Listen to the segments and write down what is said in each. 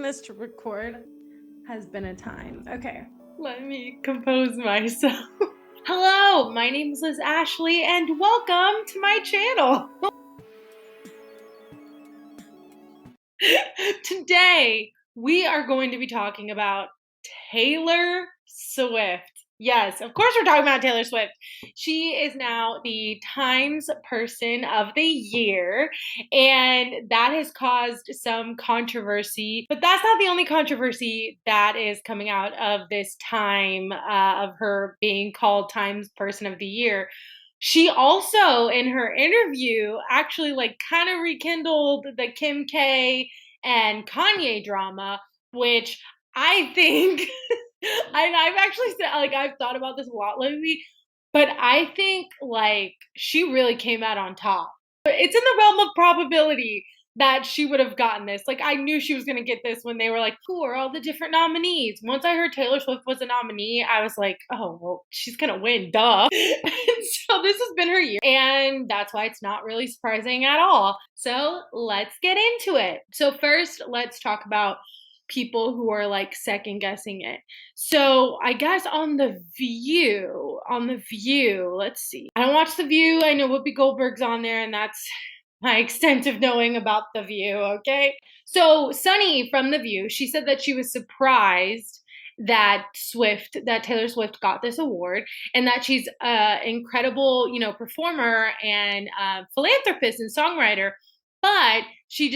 getting this to record has been a time. Okay. Let me compose myself. Hello, my name is Liz Ashley, and welcome to my channel. Today, we are going to be talking about Taylor Swift. Yes, of course we're talking about Taylor Swift. She is now the Times Person of the Year, and that has caused some controversy. But that's not the only controversy that is coming out of this time of her being called Times Person of the Year. She also, in her interview, actually kind of rekindled the Kim K and Kanye drama, which I think I've actually said, I've thought about this a lot lately, but I think she really came out on top. It's in the realm of probability that she would have gotten this. I knew she was going to get this when they were like, who are all the different nominees? Once I heard Taylor Swift was a nominee, I was like, oh, well, she's going to win, duh. And so this has been her year, and that's why it's not really surprising at all. So let's get into it. So first, let's talk about people who are second guessing it. So I guess on The View, let's see. I don't watch The View. I know Whoopi Goldberg's on there, and that's my extent of knowing about The View, okay? So Sunny from The View, she said that she was surprised that Taylor Swift got this award, and that she's an incredible, performer and philanthropist and songwriter. But she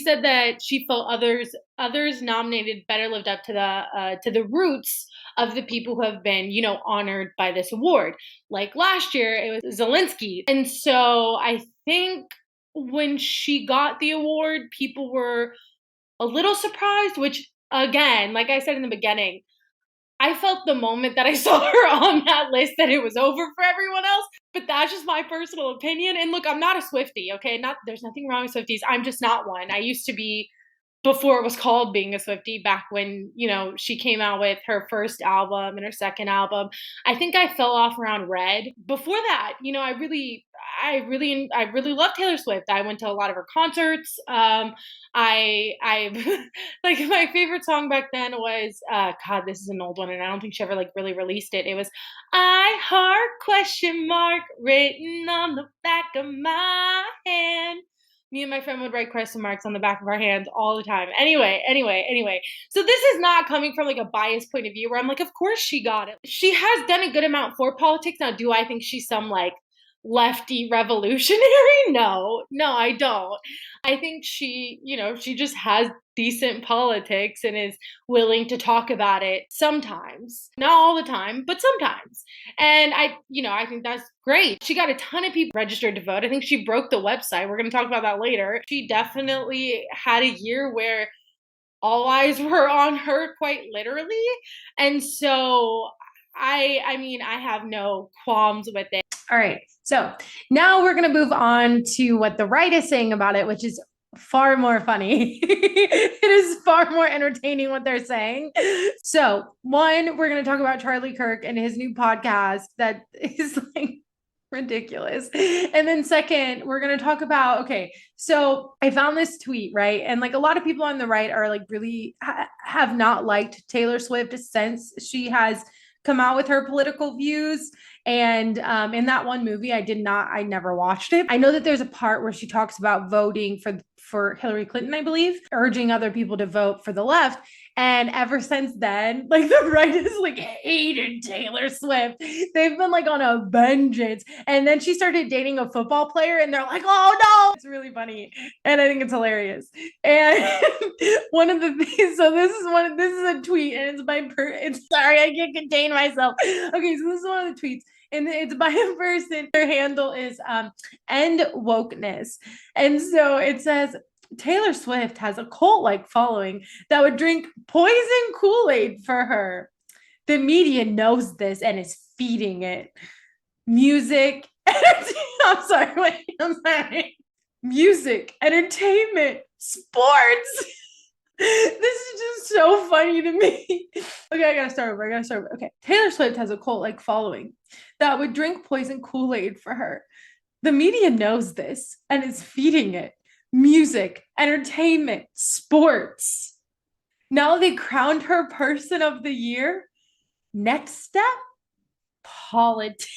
said that she felt others nominated better lived up to the roots of the people who have been, honored by this award. Like last year, it was Zelensky. And so I think when she got the award, people were a little surprised, which again, like I said in the beginning, I felt the moment that I saw her on that list that it was over for everyone else, but that's just my personal opinion. And look, I'm not a Swiftie, okay? There's nothing wrong with Swifties. I'm just not one. I used to be, before it was called being a Swiftie, back when, she came out with her first album and her second album. I think I fell off around Red. Before that, I really love Taylor Swift. I went to a lot of her concerts. I my favorite song back then was God, this is an old one, and I don't think she ever really released it. It was I Heart question mark written on the back of my hand. Me and my friend would write question marks on the back of our hands all the time. Anyway. So this is not coming from a biased point of view where I'm like, of course she got it. She has done a good amount for politics. Now, do I think she's some lefty revolutionary? No, I don't. I think she just has decent politics and is willing to talk about it sometimes. Not all the time, but sometimes. And I think that's great. She got a ton of people registered to vote. I think she broke the website. We're going to talk about that later. She definitely had a year where all eyes were on her, quite literally. And so I have no qualms with it. All right. So now we're going to move on to what the right is saying about it, which is far more funny. It is far more entertaining what they're saying. So one, we're going to talk about Charlie Kirk and his new podcast that is ridiculous. And then second, we're going to talk about, okay, so I found this tweet, right? And a lot of people on the right are really have not liked Taylor Swift since she has come out with her political views. And in that one movie, I never watched it. I know that there's a part where she talks about voting for Hillary Clinton, I believe, urging other people to vote for the left. And ever since then, the right has hated Taylor Swift. They've been on a vengeance. And then she started dating a football player, and they're like, oh no, it's really funny. And I think it's hilarious. And one of the things, so this is a tweet, and it's sorry, I can't contain myself. Okay, so this is one of the tweets. And it's by a person. Their handle is End Wokeness. And so it says, Taylor Swift has a cult-like following that would drink poison Kool-Aid for her. The media knows this and is feeding it. Music. I'm sorry. Music, entertainment, sports. This is just so funny to me. Okay, I gotta start over. Okay. Taylor Swift has a cult-like following that would drink poison Kool-Aid for her. The media knows this and is feeding it. Music, entertainment, sports. Now they crowned her person of the year. Next step, politics.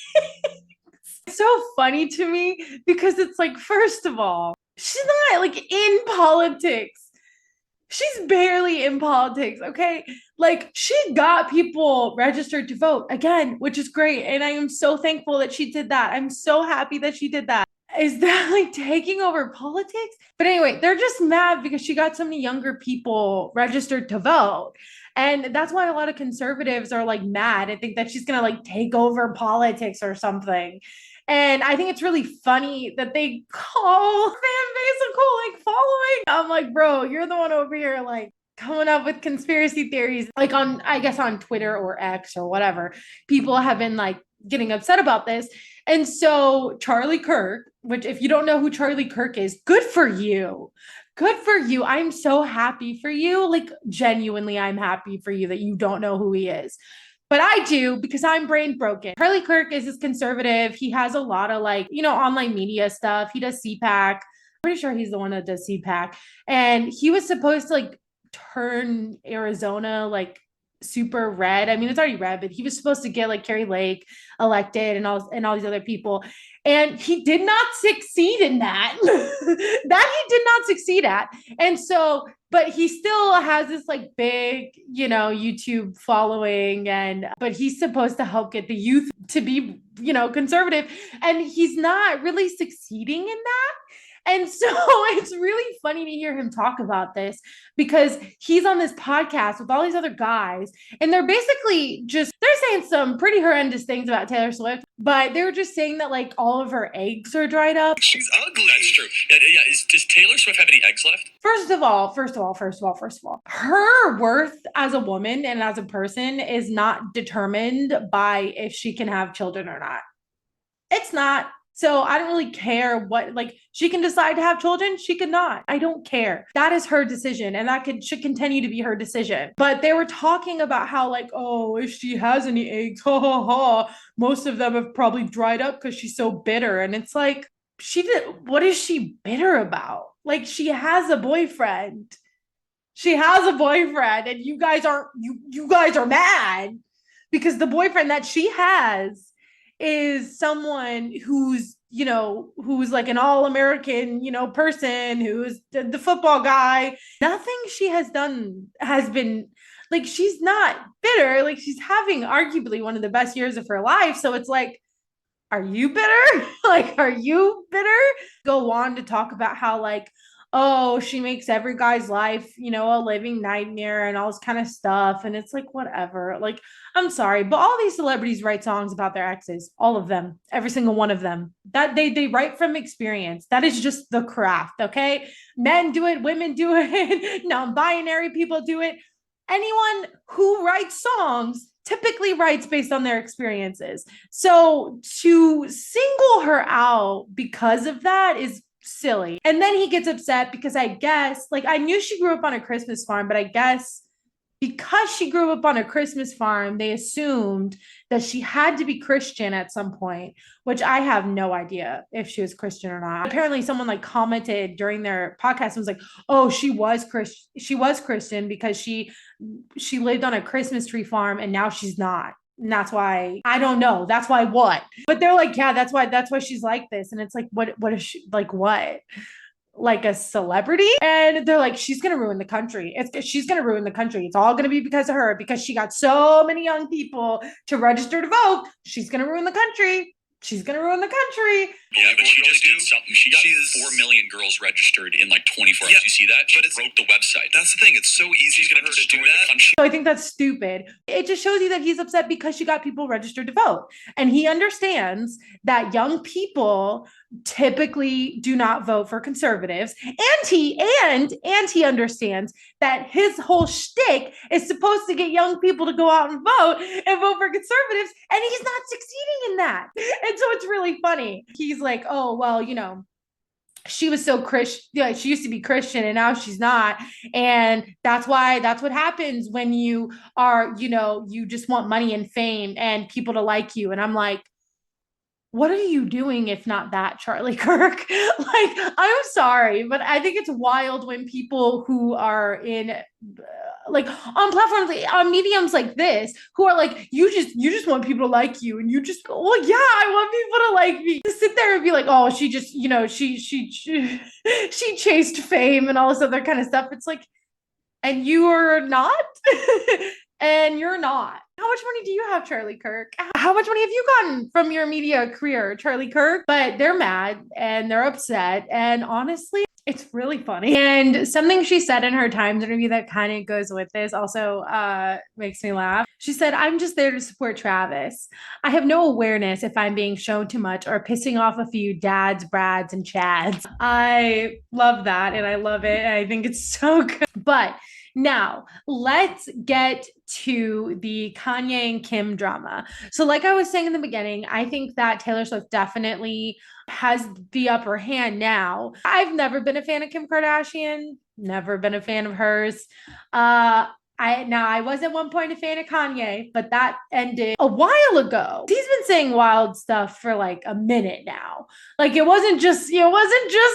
It's so funny to me because it's like, first of all, she's not like in politics. She's barely in politics, okay? Like, she got people registered to vote again, which is great. And I am so thankful that she did that. I'm so happy that she did that. Is that like taking over politics? But anyway, they're just mad because she got so many younger people registered to vote. And that's why a lot of conservatives are like mad and think that she's gonna like take over politics or something. And I think it's really funny that they call fan base a cult like following. I'm like, bro, you're the one over here like coming up with conspiracy theories. Like on, I guess on Twitter or X or whatever, people have been like getting upset about this. And so Charlie Kirk, which if you don't know who Charlie Kirk is, good for you. Good for you. I'm so happy for you. Like, genuinely, I'm happy for you that you don't know who he is. But I do because I'm brain broken. Charlie Kirk is this conservative. He has a lot of like, online media stuff. He does CPAC. Pretty sure he's the one that does CPAC. And he was supposed to like turn Arizona like super red. I mean, it's already red, but he was supposed to get like Kari Lake elected and all these other people. And he did not succeed in that. That he did not succeed at. And so, but he still has this like big, YouTube following, but he's supposed to help get the youth to be, conservative. And he's not really succeeding in that. And so it's really funny to hear him talk about this because he's on this podcast with all these other guys, and they're basically they're saying some pretty horrendous things about Taylor Swift, but they were just saying that like all of her eggs are dried up. She's ugly. That's true. Yeah. Does Taylor Swift have any eggs left? First of all, her worth as a woman and as a person is not determined by if she can have children or not. It's not. So I don't really care like she can decide to have children. She could not. I don't care. That is her decision. And should continue to be her decision. But they were talking about how like, oh, if she has any eggs, most of them have probably dried up because she's so bitter. And it's like, what is she bitter about? Like, she has a boyfriend. And you guys are mad because the boyfriend that she has is someone who's like an all-American, person, who's the football guy. Nothing she has done has been like, she's not bitter. Like, she's having arguably one of the best years of her life. So it's like, are you bitter? Like, are you bitter? Go on to talk about how like, oh, she makes every guy's life, a living nightmare and all this kind of stuff. And it's like, whatever. Like, I'm sorry, but all these celebrities write songs about their exes, all of them, every single one of them. That they write from experience. That is just the craft, okay? Men do it, women do it, non-binary people do it. Anyone who writes songs typically writes based on their experiences. So to single her out because of that is silly. And then he gets upset because I guess, like, I knew she grew up on a Christmas farm, but I guess because she grew up on a Christmas farm, they assumed that she had to be Christian at some point, which I have no idea if she was Christian or not. Apparently someone like commented during their podcast and was like, oh, she was Christian because she lived on a Christmas tree farm and now she's not. And that's why, I don't know. That's why what? But they're like, yeah, that's why she's like this. And it's like, what is she like? What? Like a celebrity? And they're like, she's gonna ruin the country. She's gonna ruin the country. It's all gonna be because of her, because she got so many young people to register to vote. She's gonna ruin the country. She's gonna ruin the country. Yeah, but she just did something. She got 4 million girls registered in like 24 hours. You see that? She broke the website. That's the thing. It's so easy for her to do that. So I think that's stupid. It just shows you that he's upset because she got people registered to vote. And he understands that young people typically do not vote for conservatives. And he understands that his whole shtick is supposed to get young people to go out and vote for conservatives. And he's not succeeding in that. And so it's really funny. He's like, oh, well, she was so Christian. Yeah, she used to be Christian and now she's not. And that's what happens when you are, you just want money and fame and people to like you. And I'm like, what are you doing if not that, Charlie Kirk? Like, I'm sorry, but I think it's wild when people who are in like on platforms, like, on mediums like this, who are like, you just want people to like you, and you just, well, yeah, I want people to like me. To sit there and be like, oh, she just, she chased fame and all this other kind of stuff. It's like, and you are not, and you're not. How much money do you have, Charlie Kirk? How much money have you gotten from your media career, Charlie Kirk? But they're mad and they're upset. And honestly, it's really funny. And something she said in her Times interview that kind of goes with this also makes me laugh. She said, I'm just there to support Travis. I have no awareness if I'm being shown too much or pissing off a few dads, Brads, and Chads. I love that. And I love it. I think it's so good. But now, let's get to the Kanye and Kim drama. So, like I was saying in the beginning, I think that Taylor Swift definitely has the upper hand now. I've never been a fan of Kim Kardashian, never been a fan of hers. I was at one point a fan of Kanye, but that ended a while ago. He's been saying wild stuff for like a minute now. Like it wasn't just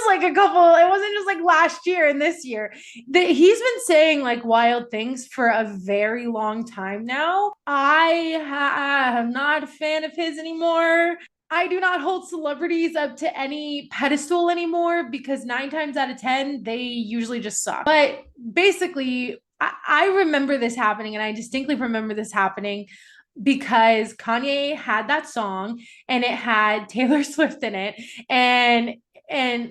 like a couple, it wasn't just like last year and this year. He's been saying like wild things for a very long time now. I'm not a fan of his anymore. I do not hold celebrities up to any pedestal anymore because 9 times out of 10, they usually just suck. But basically, I remember this happening, and I distinctly remember this happening because Kanye had that song and it had Taylor Swift in it, and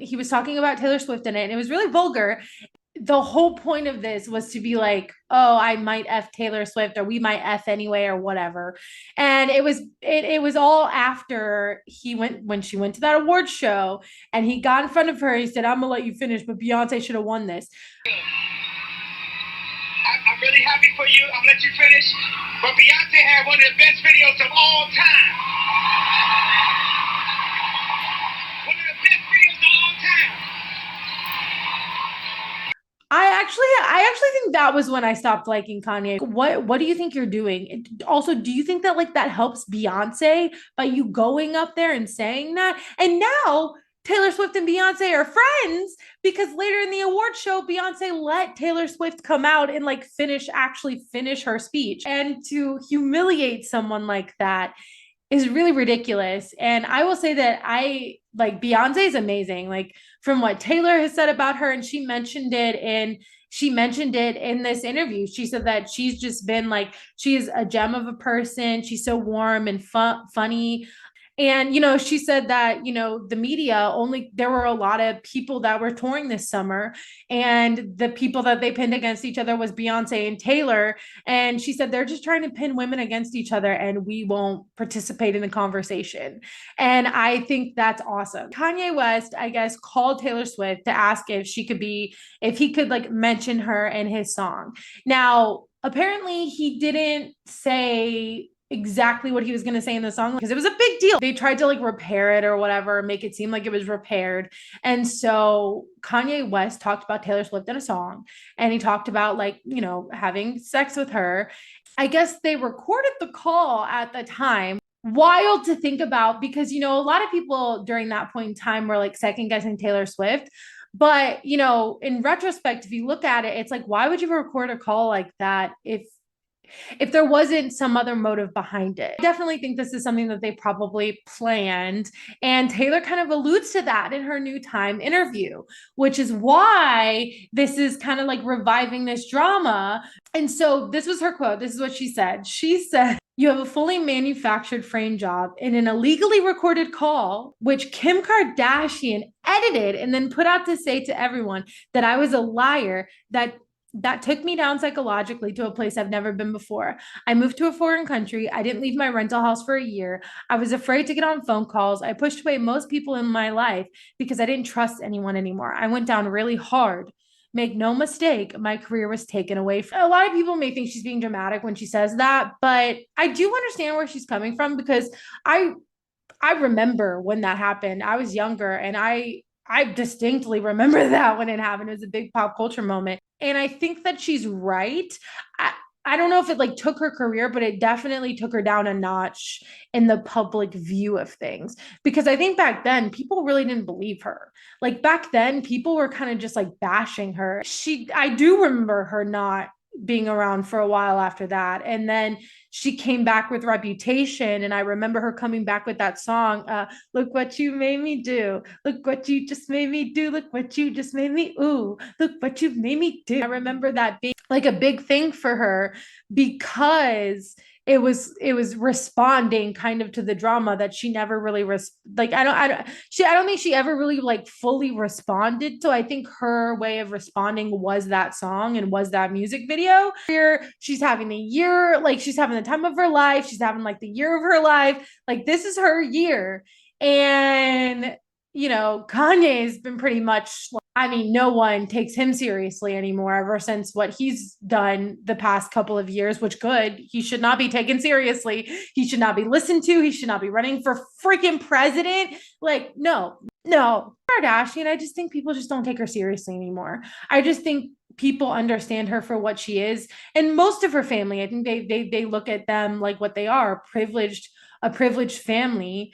he was talking about Taylor Swift in it, and it was really vulgar. The whole point of this was to be like, oh, I might F Taylor Swift, or we might F anyway, or whatever. And it was all after when she went to that award show and he got in front of her. He said, I'm gonna let you finish, but Beyonce should have won this. I'm really happy for you. I'm gonna let you finish. But Beyonce had one of the best videos of all time. One of the best videos of all time. I actually think that was when I stopped liking Kanye. What do you think you're doing? Also, do you think that like that helps Beyonce by you going up there and saying that? And now Taylor Swift and Beyonce are friends because later in the award show, Beyonce let Taylor Swift come out and like actually finish her speech. And to humiliate someone like that is really ridiculous. And I will say that I like Beyonce is amazing. Like from what Taylor has said about her, and she mentioned it in this interview. She said that she's just been like, she's a gem of a person. She's so warm and funny. And, she said that, the media there were a lot of people that were touring this summer, and the people that they pinned against each other was Beyonce and Taylor. And she said, they're just trying to pin women against each other and we won't participate in the conversation. And I think that's awesome. Kanye West, I guess, called Taylor Swift to ask if he could like mention her in his song. Now, apparently he didn't say exactly what he was going to say in the song because it was a big deal. They tried to like repair it or whatever, make it seem like it was repaired. And so Kanye West talked about Taylor Swift in a song, and he talked about like, having sex with her. I guess they recorded the call at the time. Wild to think about because, a lot of people during that point in time were like second guessing Taylor Swift. But, in retrospect, if you look at it, it's like, why would you record a call like that if there wasn't some other motive behind it? I definitely think this is something that they probably planned. And Taylor kind of alludes to that in her new Time interview, which is why this is kind of like reviving this drama. And so this was her quote. This is what she said. She said, you have a fully manufactured frame job in an illegally recorded call, which Kim Kardashian edited and then put out to say to everyone that I was a liar, that took me down psychologically to a place I've never been before. I moved to a foreign country. I didn't leave my rental house for a year. I was afraid to get on phone calls. I pushed away most people in my life because I didn't trust anyone anymore. I went down really hard. Make no mistake, my career was taken away from. A lot of people may think she's being dramatic when she says that, but I do understand where she's coming from because I remember when that happened. I was younger and I distinctly remember that when it happened. It was a big pop culture moment. And I think that she's right. I don't know if it like took her career, but it definitely took her down a notch in the public view of things. Because I think back then people really didn't believe her. Like back then people were kind of just like bashing her. I do remember her not being around for a while after that. And then she came back with Reputation, and I remember her coming back with that song, look what you made me do, look what you just made me do, look what you just made me, ooh, look what you made me do. I remember that being like a big thing for her, because it was responding kind of to the drama that she never really I don't think she ever really like fully responded to. I think her way of responding was that song and was that music video. Here she's having she's having the time of her life, she's having like the year of her life, like this is her year. And Kanye's been pretty much, I mean, no one takes him seriously anymore ever since what he's done the past couple of years, which good. He should not be taken seriously. He should not be listened to. He should not be running for freaking president. Like, no. Kardashian, I just think people just don't take her seriously anymore. I just think people understand her for what she is. And most of her family, I think they look at them like what they are, a privileged family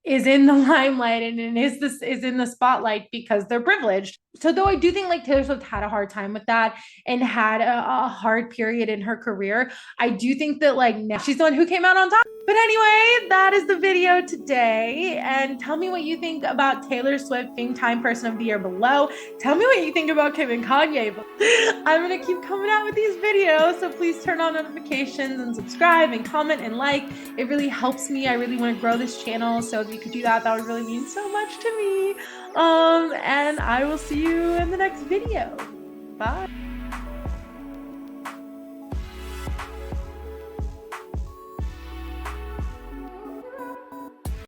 is in the limelight and is in the spotlight because they're privileged. So though I do think like Taylor Swift had a hard time with that and had a hard period in her career, I do think that like now she's the one who came out on top. But anyway, that is the video today. And tell me what you think about Taylor Swift being Time Person of the Year below. Tell me what you think about Kim and Kanye. I'm going to keep coming out with these videos, so please turn on notifications and subscribe and comment and like. It really helps me. I really want to grow this channel, so if you could do that, that would really mean so much to me. And I will see you in the next video. Bye.